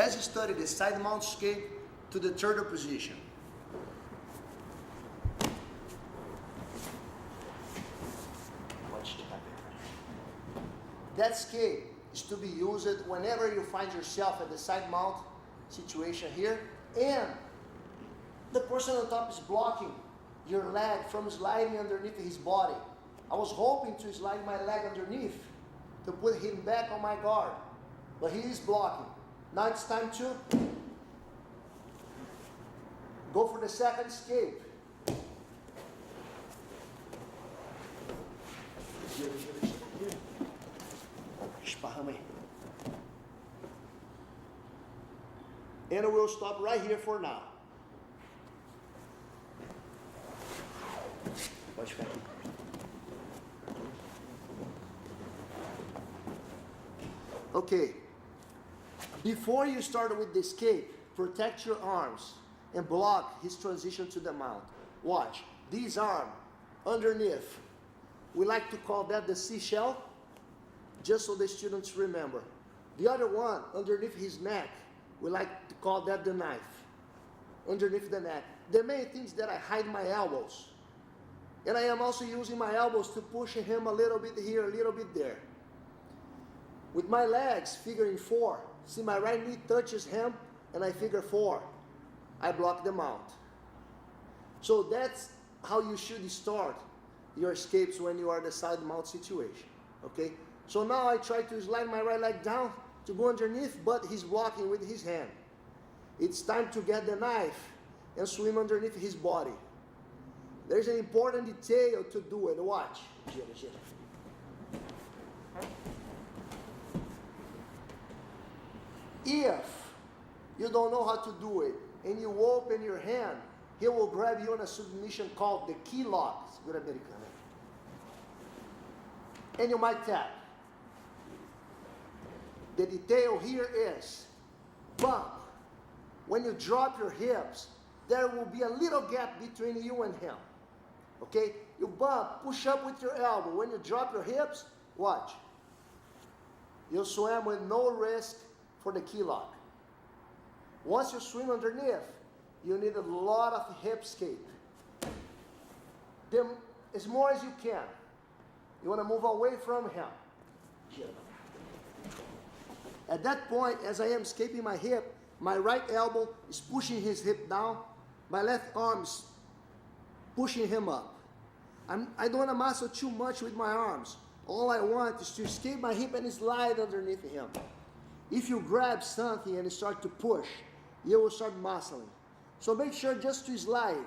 Let's study the side mount escape to the turtle position. That escape is to be used whenever you find yourself at the side mount situation here, and the person on top is blocking your leg from sliding underneath his body. I was hoping to slide my leg underneath to put him back on my guard, but he is blocking. Now it's time to go for the second escape. And we'll stop right here for now. Pode ficar aqui. Okay. Before you start with the escape, protect your arms and block his transition to the mount. Watch. This arm underneath. We like to call that the seashell, just so the students remember. The other one underneath his neck, we like to call that the knife. Underneath the neck. The main thing is that I hide my elbows. And I am also using my elbows to push him a little bit here, a little bit there. With my legs, figuring 4. See, my right knee touches him, and I figure 4. I block the mount. So that's how you should start your escapes when you are in the side mount situation. Okay? So now I try to slide my right leg down to go underneath, but he's blocking with his hand. It's time to get the knife and swim underneath his body. There's an important detail to do it. Watch. If you don't know how to do it and you open your hand, he will grab you in a submission called the key lock. Good American. And you might tap. The detail here is bump. When you drop your hips, there will be a little gap between you and him. Okay? You bump, push up with your elbow. When you drop your hips, watch. You swim with no risk for the key lock. Once you swim underneath, you need a lot of hip escape. Then, as more as you can. You want to move away from him. At that point, as I am escaping my hip, my right elbow is pushing his hip down. My left arm is pushing him up. I don't want to muscle too much with my arms. All I want is to escape my hip and slide underneath him. If you grab something and start to push, you will start muscling. So make sure just to slide.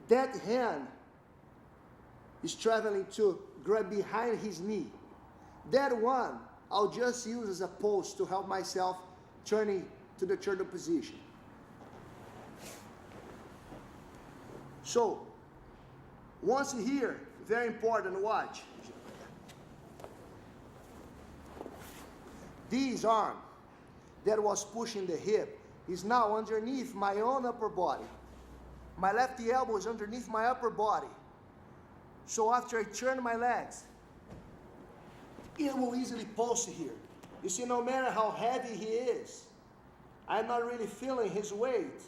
That hand is traveling to grab behind his knee. That one, I'll just use as a post to help myself turning to the turtle position. So, once here, very important, watch. This arm that was pushing the hip is now underneath my own upper body. My left elbow is underneath my upper body. So after I turn my legs, it will easily post here. You see, no matter how heavy he is, I'm not really feeling his weight.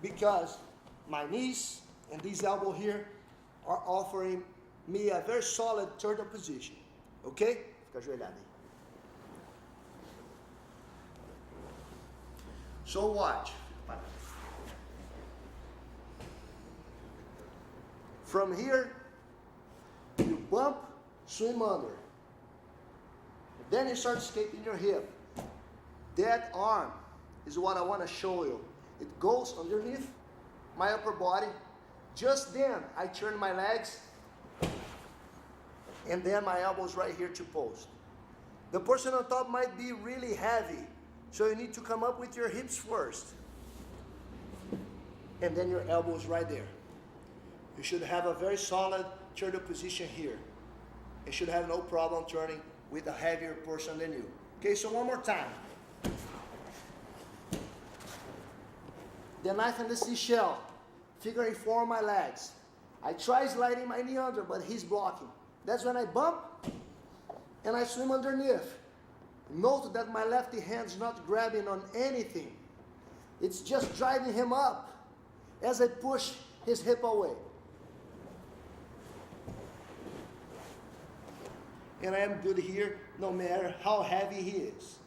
Because my knees and this elbow here are offering me a very solid turtle position. Okay? Fica ajoelhado aí. So watch. From here, you bump, swim under. Then you start escaping your hip. That arm is what I want to show you. It goes underneath my upper body. Just then, I turn my legs, and then my elbows right here to post. The person on top might be really heavy, so you need to come up with your hips first. And then your elbows right there. You should have a very solid turtle position here. You should have no problem turning with a heavier person than you. Okay, so one more time. The knife and the seashell, figuring 4 on my legs. I try sliding my knee under, but he's blocking. That's when I bump and I swim underneath. Note that my left hand's not grabbing on anything. It's just driving him up as I push his hip away. And I am good here no matter how heavy he is.